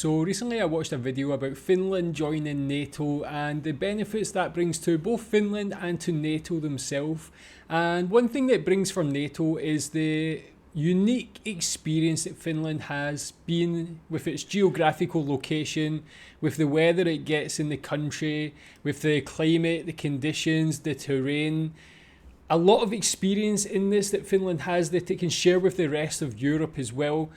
So recently I watched a video about Finland joining NATO and the benefits that brings to both Finland and to NATO themselves. And one thing that brings from NATO is the unique experience that Finland has been with its geographical location, with the weather it gets in the country, with the climate, the conditions, the terrain. A lot of experience in this that Finland has that it can share with the rest of Europe as well.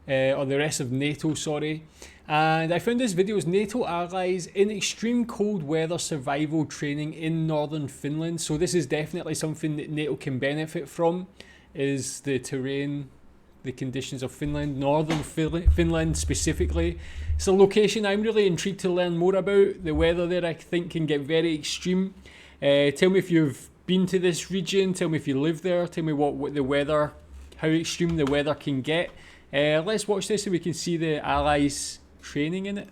Or the rest of NATO, sorry. And I found this video's NATO allies in extreme cold weather survival training in northern Finland. So this is definitely something that NATO can benefit from, is the terrain, the conditions of Finland, northern Finland specifically. It's a location I'm really intrigued to learn more about. The weather there I think can get very extreme. Tell me if you've been to this region, tell me if you live there, tell me what the weather, how extreme the weather can get. Let's watch this so we can see the allies training in it.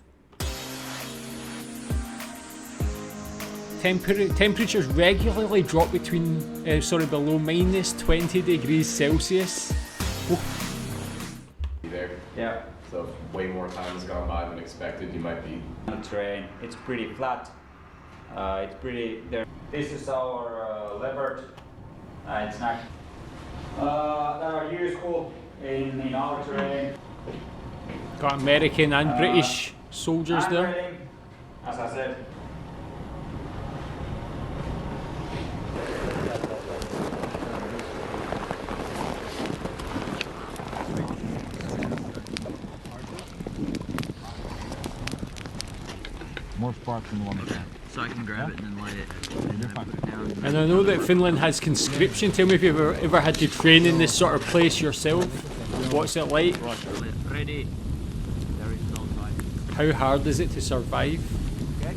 Temperatures regularly drop between, below minus 20 degrees Celsius. Oh. There. Yeah. So if way more time has gone by than expected, you might be. On the terrain, it's pretty flat. It's pretty there. This is our leopard. It's not. That are useful in our terrain. Got American and British soldiers there. Handling, as I said. More sparks than the one before. So I can grab it and then light it. And I know that Finland has conscription. Tell me if you've ever had to train in this sort of place yourself. What's it like? Ready. There is no time. How hard is it to survive? Okay.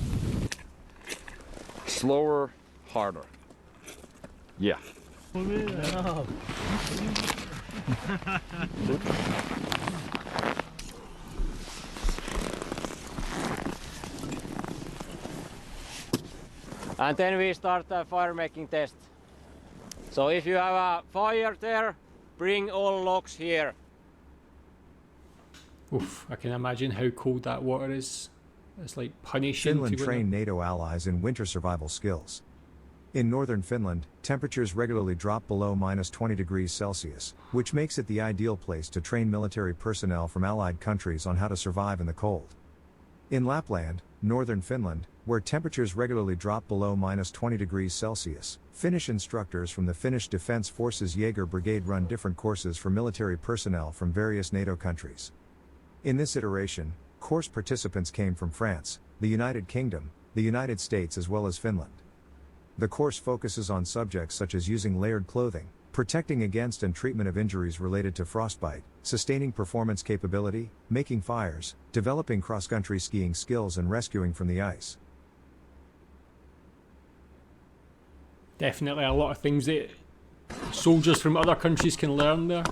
Slower, harder. Yeah. And then we start the fire making test. So if you have a fire there, bring all logs here. Oof, I can imagine how cold that water is. It's like punishing. Finland trained NATO allies in winter survival skills. In northern Finland, temperatures regularly drop below minus 20 degrees Celsius, which makes it the ideal place to train military personnel from allied countries on how to survive in the cold. In Lapland, northern Finland, where temperatures regularly drop below minus 20 degrees Celsius, Finnish instructors from the Finnish Defence Forces Jaeger Brigade run different courses for military personnel from various NATO countries. In this iteration, course participants came from France, the United Kingdom, the United States as well as Finland. The course focuses on subjects such as using layered clothing, protecting against and treatment of injuries related to frostbite, sustaining performance capability, making fires, developing cross-country skiing skills and rescuing from the ice. Definitely a lot of things that soldiers from other countries can learn there.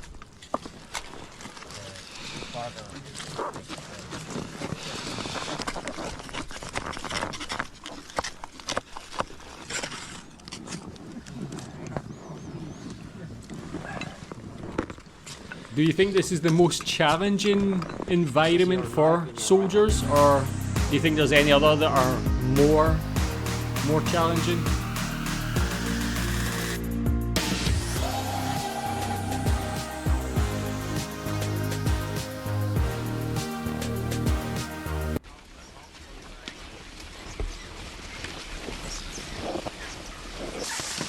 Do you think this is the most challenging environment for soldiers, or do you think there's any other that are more challenging?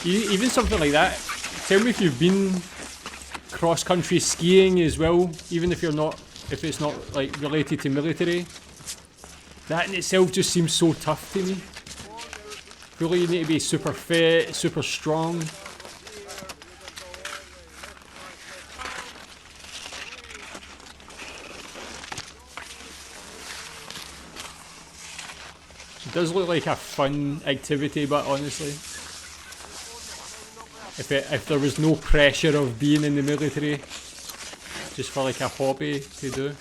Even something like that, tell me if you've been cross-country skiing as well, even if it's not like related to military. That in itself just seems so tough to me. I feel like you need to be super fit, super strong. It does look like a fun activity, but honestly, if there was no pressure of being in the military, just for like a hobby to do.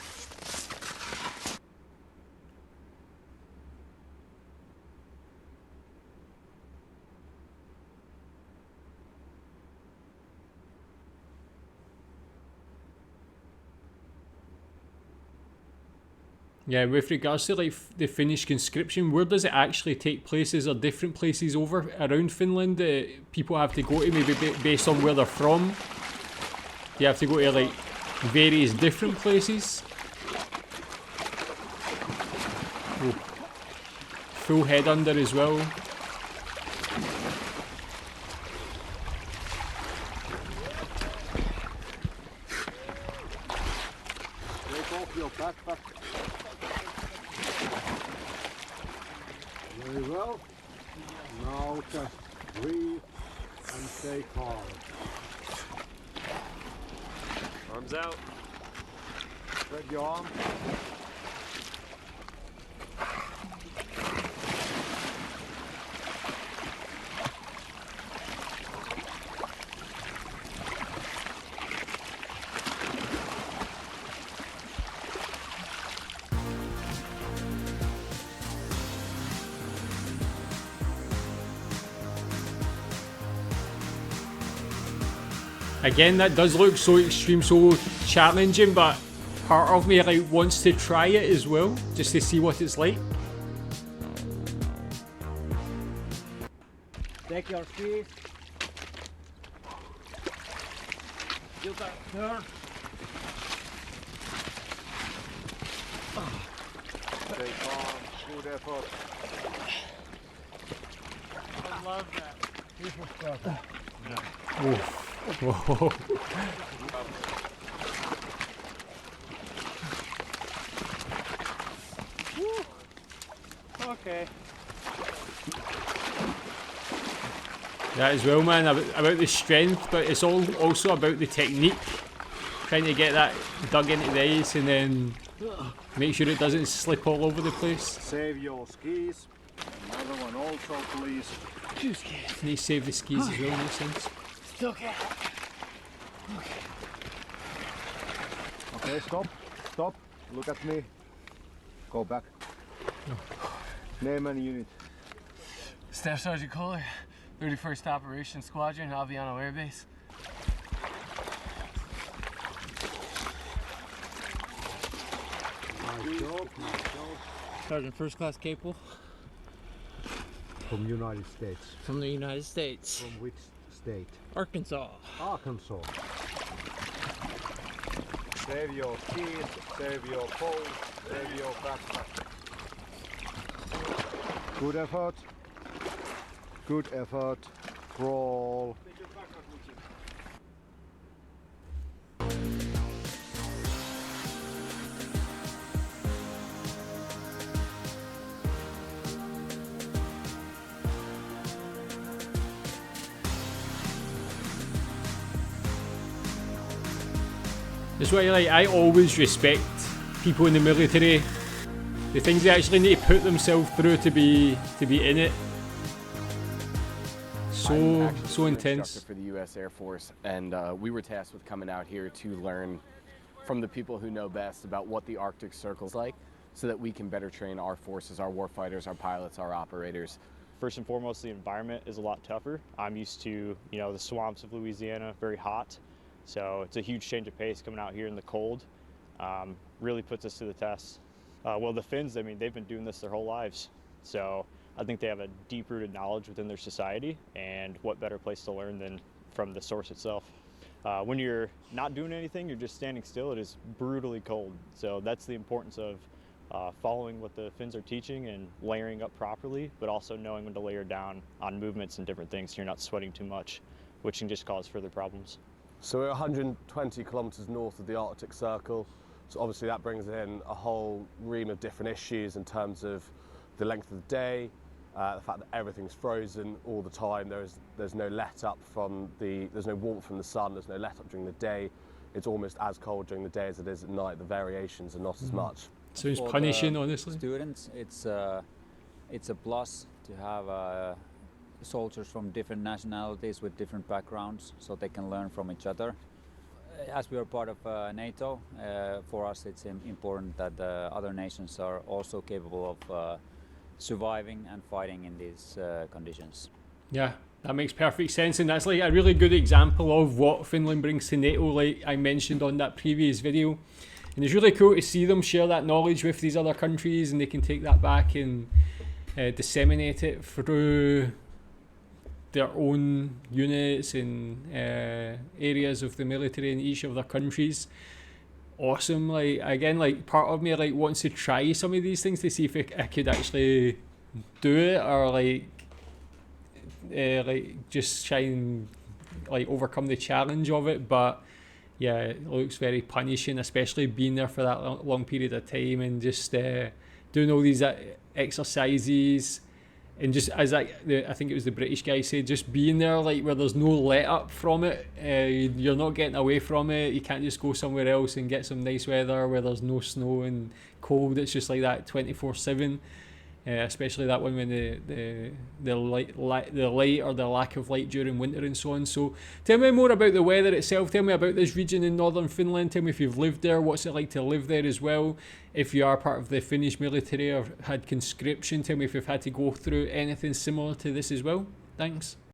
Yeah, with regards to like the Finnish conscription, where does it actually take place? Is there different places over around Finland that people have to go to, maybe based on where they're from? Do you have to go to like various different places? Oh. Full head under as well. Take off your backpack. Very well. Now just breathe and stay calm. Arms out. Spread your arm. Again, that does look so extreme, so challenging, but part of me like wants to try it as well, just to see what it's like. Take your skis. You can turn. Stay calm. Good effort. I love that. People stuff. Whoa. Okay. That as well, man, about the strength, but it's also about the technique. Trying to get that dug into the ice and then make sure it doesn't slip all over the place. Save your skis. Another one also, please. Need to save the skis as well, makes sense. Okay. Okay, stop. Stop. Look at me. Go back. Name and unit. Staff Sergeant Kohler, 31st Operations Squadron, Aviano Air Base. Nice job. Sergeant First Class Capel From United States. from the United States. From which state? Arkansas. Arkansas. Save your skis, save your poles, save your backpack. Good effort. Good effort. Crawl. That's why I always respect people in the military. The things they actually need to put themselves through to be in it. So intense. For the U.S. Air Force, and we were tasked with coming out here to learn from the people who know best about what the Arctic Circle's like, so that we can better train our forces, our warfighters, our pilots, our operators. First and foremost, the environment is a lot tougher. I'm used to, the swamps of Louisiana, very hot. So it's a huge change of pace coming out here in the cold. Really puts us to the test. Well, the Finns, they've been doing this their whole lives. So I think they have a deep-rooted knowledge within their society, and what better place to learn than from the source itself. When you're not doing anything, you're just standing still, it is brutally cold. So that's the importance of following what the Finns are teaching and layering up properly, but also knowing when to layer down on movements and different things so you're not sweating too much, which can just cause further problems. So we're 120 kilometres north of the Arctic Circle, so obviously that brings in a whole ream of different issues in terms of the length of the day, the fact that everything's frozen all the time. There's no let up there's no warmth from the sun, there's no let up during the day. It's almost as cold during the day as it is at night. The variations are not as much. Sounds punishing, honestly. Students, it's a plus to have soldiers from different nationalities with different backgrounds, so they can learn from each other. As we are part of NATO, for us it's important that other nations are also capable of surviving and fighting in these conditions. Yeah, that makes perfect sense, and that's like a really good example of what Finland brings to NATO, like I mentioned on that previous video. And it's really cool to see them share that knowledge with these other countries, and they can take that back and disseminate it through their own units and areas of the military in each of their countries. Awesome. Like, again, like, part of me like wants to try some of these things to see if I could actually do it, or like just try and like overcome the challenge of it. But yeah, it looks very punishing, especially being there for that long period of time and just doing all these exercises. And just as I think it was the British guy said, just being there like where there's no let up from it, you're not getting away from it. You can't just go somewhere else and get some nice weather where there's no snow and cold. It's just like that 24/7. Especially that one when the light or the lack of light during winter and so on. So tell me more about the weather itself. Tell me about this region in northern Finland. Tell me if you've lived there. What's it like to live there as well? If you are part of the Finnish military or had conscription, tell me if you've had to go through anything similar to this as well. Thanks.